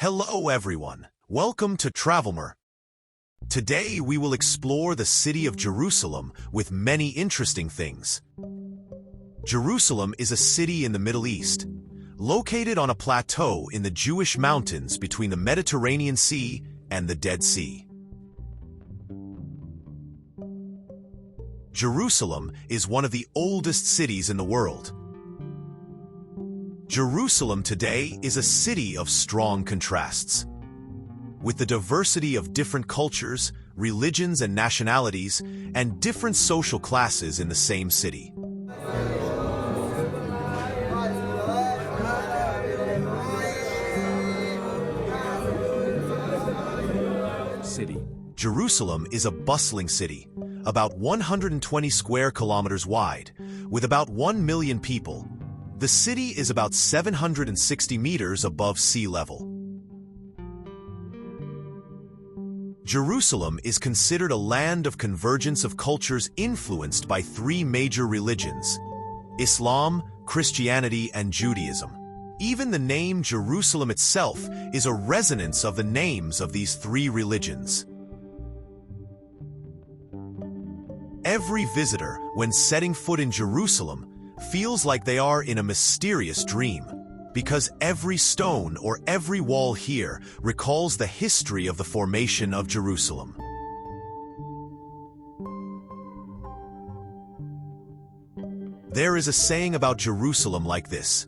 Hello everyone, welcome to Travelmer. Today we will explore the city of Jerusalem with many interesting things. Jerusalem is a city in the Middle East, located on a plateau in the Jewish mountains between the Mediterranean Sea and the Dead Sea. Jerusalem is one of the oldest cities in the world. Jerusalem today is a city of strong contrasts. With the diversity of different cultures, religions and nationalities, and different social classes in the same city. Jerusalem is a bustling city, about 120 square kilometers wide, with about 1 million people. The city is about 760 meters above sea level. Jerusalem is considered a land of convergence of cultures influenced by three major religions: Islam, Christianity, and Judaism. Even the name Jerusalem itself is a resonance of the names of these three religions. Every visitor, when setting foot in Jerusalem, feels like they are in a mysterious dream, because every stone or every wall here recalls the history of the formation of Jerusalem. There is a saying about Jerusalem like this: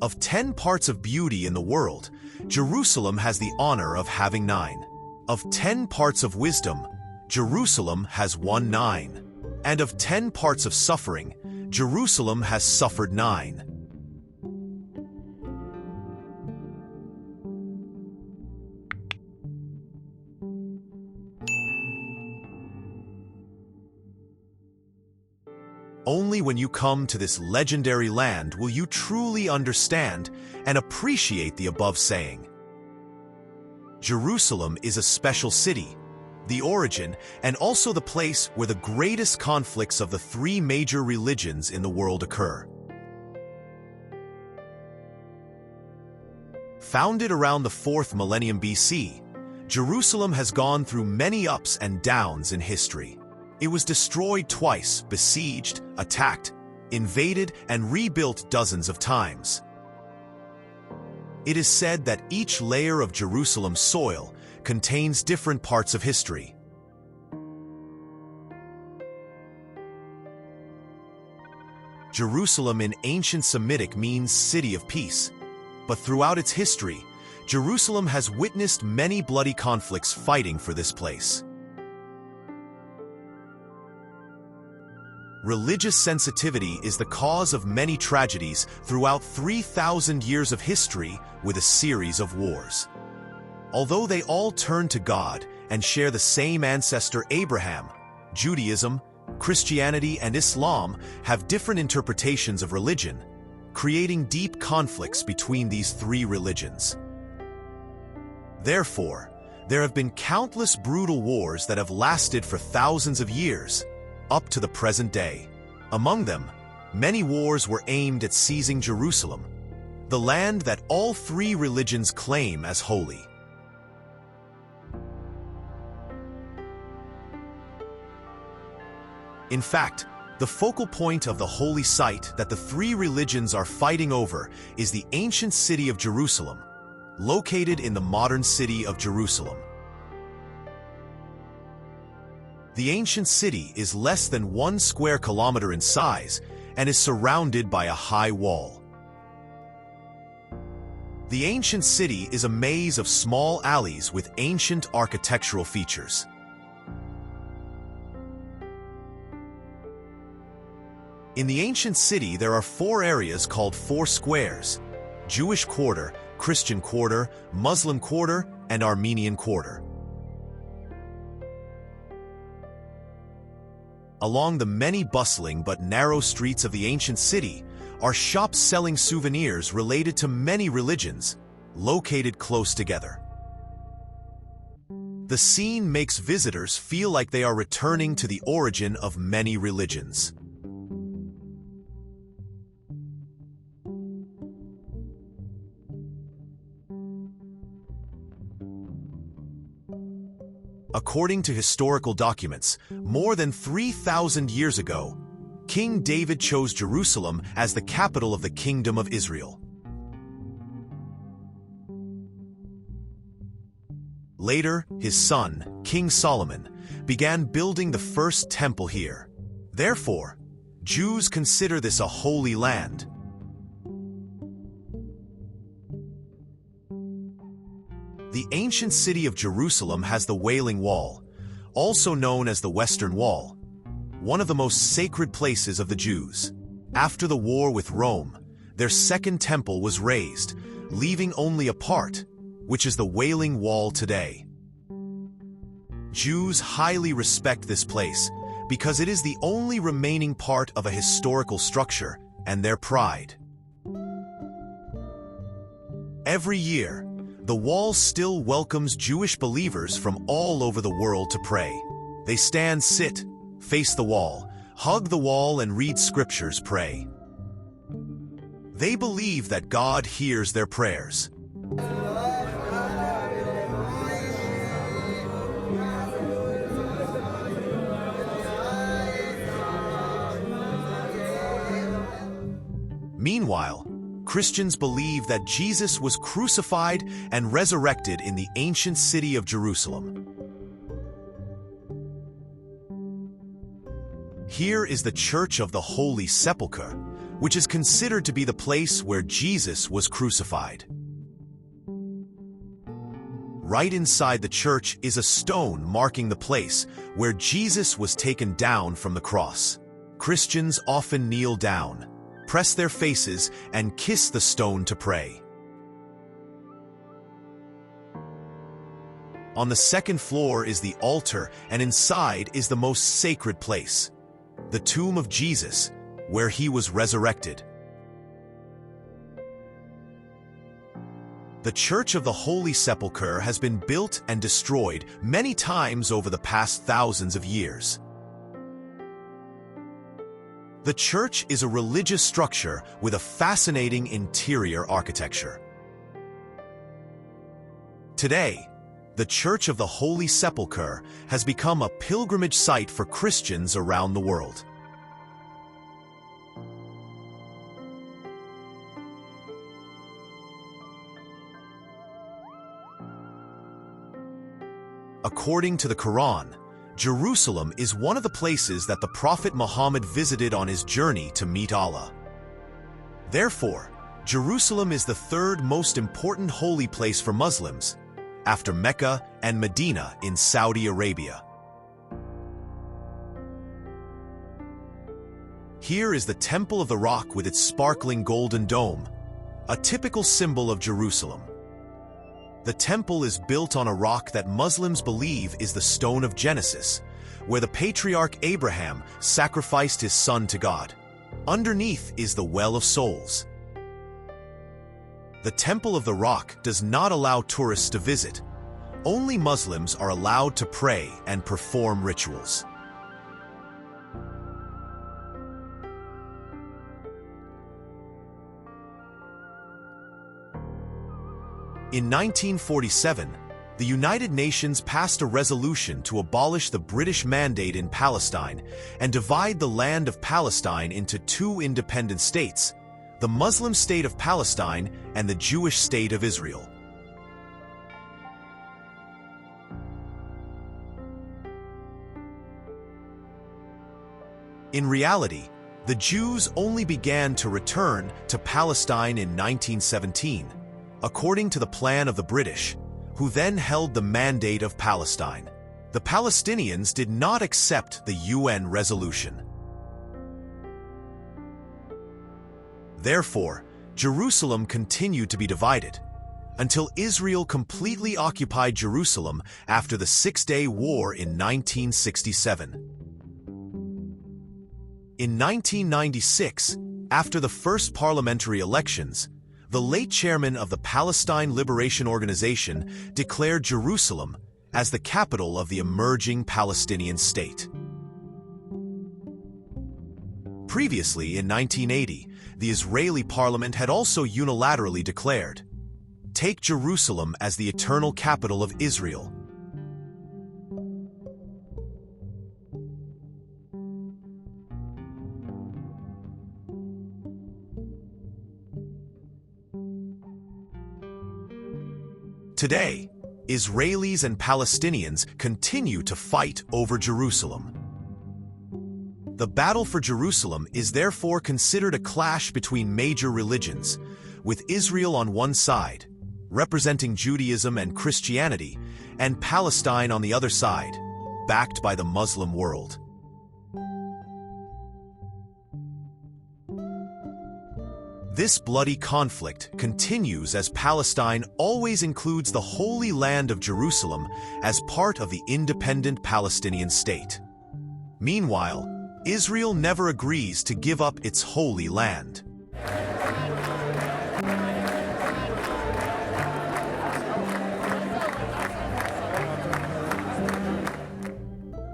of 10 parts of beauty in the world, Jerusalem has the honor of having 9. Of 10 parts of wisdom, Jerusalem has won 9. And of 10 parts of suffering, Jerusalem has suffered 9. Only when you come to this legendary land will you truly understand and appreciate the above saying. Jerusalem is a special city, the origin and also the place where the greatest conflicts of the three major religions in the world occur. Founded around the 4th millennium BC, Jerusalem has gone through many ups and downs in history. It was destroyed twice, besieged, attacked, invaded, and rebuilt dozens of times. It is said that each layer of Jerusalem's soil contains different parts of history. Jerusalem in ancient Semitic means city of peace, but throughout its history, Jerusalem has witnessed many bloody conflicts fighting for this place. Religious sensitivity is the cause of many tragedies throughout 3,000 years of history with a series of wars. Although they all turn to God and share the same ancestor Abraham, Judaism, Christianity, and Islam have different interpretations of religion, creating deep conflicts between these three religions. Therefore, there have been countless brutal wars that have lasted for thousands of years, up to the present day. Among them, many wars were aimed at seizing Jerusalem, the land that all three religions claim as holy. In fact, the focal point of the holy site that the three religions are fighting over is the ancient city of Jerusalem, located in the modern city of Jerusalem. The ancient city is less than 1 square kilometer in size and is surrounded by a high wall. The ancient city is a maze of small alleys with ancient architectural features. In the ancient city, there are 4 areas called 4 squares: Jewish quarter, Christian quarter, Muslim quarter, and Armenian quarter. Along the many bustling but narrow streets of the ancient city are shops selling souvenirs related to many religions, located close together. The scene makes visitors feel like they are returning to the origin of many religions. According to historical documents, more than 3,000 years ago, King David chose Jerusalem as the capital of the Kingdom of Israel. Later, his son, King Solomon, began building the first temple here. Therefore, Jews consider this a holy land. The ancient city of Jerusalem has the Wailing Wall, also known as the Western Wall, one of the most sacred places of the Jews. After the war with Rome, their second temple was razed, leaving only a part, which is the Wailing Wall today. Jews highly respect this place because it is the only remaining part of a historical structure and their pride. Every year, the wall still welcomes Jewish believers from all over the world to pray. They stand, sit, face the wall, hug the wall, and read scriptures, pray. They believe that God hears their prayers. Meanwhile, Christians believe that Jesus was crucified and resurrected in the ancient city of Jerusalem. Here is the Church of the Holy Sepulchre, which is considered to be the place where Jesus was crucified. Right inside the church is a stone marking the place where Jesus was taken down from the cross. Christians often kneel down, press their faces, and kiss the stone to pray. On the second floor is the altar, and inside is the most sacred place, the tomb of Jesus, where he was resurrected. The Church of the Holy Sepulchre has been built and destroyed many times over the past thousands of years. The church is a religious structure with a fascinating interior architecture. Today, the Church of the Holy Sepulchre has become a pilgrimage site for Christians around the world. According to the Quran, Jerusalem is one of the places that the Prophet Muhammad visited on his journey to meet Allah. Therefore, Jerusalem is the third most important holy place for Muslims, after Mecca and Medina in Saudi Arabia. Here is the Temple of the Rock with its sparkling golden dome, a typical symbol of Jerusalem. The temple is built on a rock that Muslims believe is the Stone of Genesis, where the patriarch Abraham sacrificed his son to God. Underneath is the Well of Souls. The Temple of the Rock does not allow tourists to visit. Only Muslims are allowed to pray and perform rituals. In 1947, the United Nations passed a resolution to abolish the British mandate in Palestine and divide the land of Palestine into two independent states, the Muslim state of Palestine and the Jewish state of Israel. In reality, the Jews only began to return to Palestine in 1917, according to the plan of the British, who then held the mandate of Palestine. The Palestinians did not accept the UN resolution. Therefore, Jerusalem continued to be divided, until Israel completely occupied Jerusalem after the Six-Day War in 1967. In 1996, after the first parliamentary elections, the late chairman of the Palestine Liberation Organization declared Jerusalem as the capital of the emerging Palestinian state. Previously, in 1980, the Israeli parliament had also unilaterally declared, "Take Jerusalem as the eternal capital of Israel." Today, Israelis and Palestinians continue to fight over Jerusalem. The battle for Jerusalem is therefore considered a clash between major religions, with Israel on one side, representing Judaism and Christianity, and Palestine on the other side, backed by the Muslim world. This bloody conflict continues as Palestine always includes the Holy Land of Jerusalem as part of the independent Palestinian state. Meanwhile, Israel never agrees to give up its Holy Land.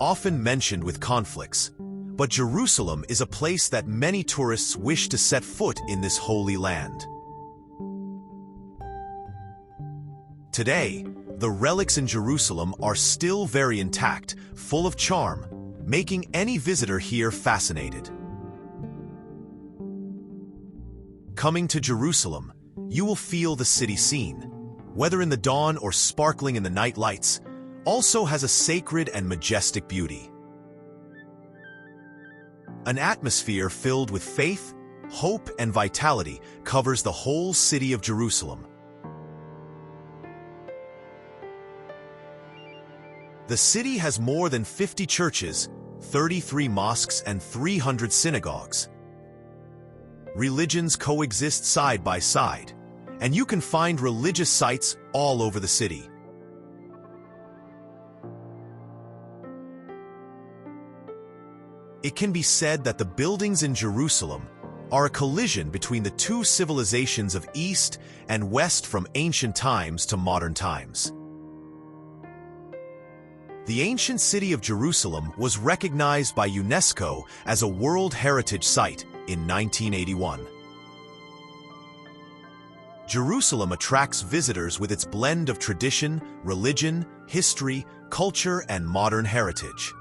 Often mentioned with conflicts, but Jerusalem is a place that many tourists wish to set foot in this Holy Land. Today, the relics in Jerusalem are still very intact, full of charm, making any visitor here fascinated. Coming to Jerusalem, you will feel the city scene, whether in the dawn or sparkling in the night lights, also has a sacred and majestic beauty. An atmosphere filled with faith, hope, and vitality covers the whole city of Jerusalem. The city has more than 50 churches, 33 mosques, and 300 synagogues. Religions coexist side by side, and you can find religious sites all over the city. It can be said that the buildings in Jerusalem are a collision between the two civilizations of East and West from ancient times to modern times. The ancient city of Jerusalem was recognized by UNESCO as a World Heritage Site in 1981. Jerusalem attracts visitors with its blend of tradition, religion, history, culture, and modern heritage.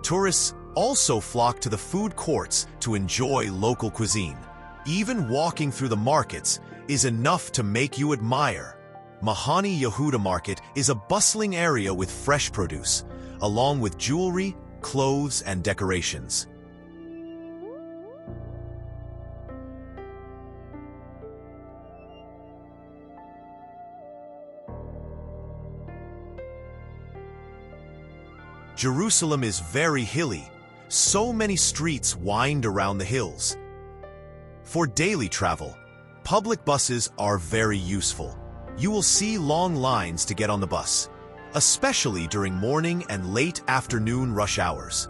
Tourists also flock to the food courts to enjoy local cuisine. Even walking through the markets is enough to make you admire. Mahani Yehuda Market is a bustling area with fresh produce, along with jewelry, clothes, and decorations. Jerusalem is very hilly. So many streets wind around the hills. For daily travel, public buses are very useful. You will see long lines to get on the bus, especially during morning and late afternoon rush hours.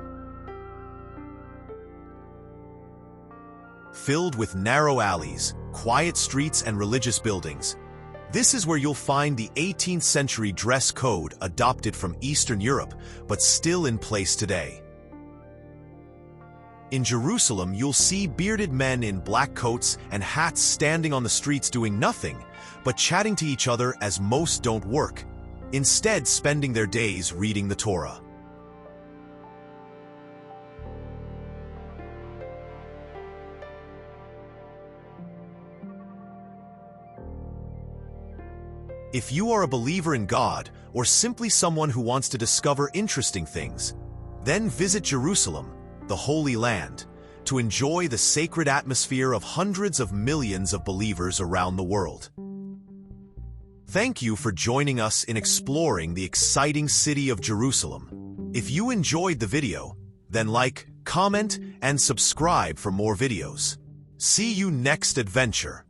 Filled with narrow alleys, quiet streets, and religious buildings, this is where you'll find the 18th century dress code adopted from Eastern Europe, but still in place today. In Jerusalem, you'll see bearded men in black coats and hats standing on the streets doing nothing, but chatting to each other as most don't work, instead spending their days reading the Torah. If you are a believer in God or simply someone who wants to discover interesting things, then visit Jerusalem, the Holy Land, to enjoy the sacred atmosphere of hundreds of millions of believers around the world. Thank you for joining us in exploring the exciting city of Jerusalem. If you enjoyed the video, then like, comment, and subscribe for more videos. See you next adventure.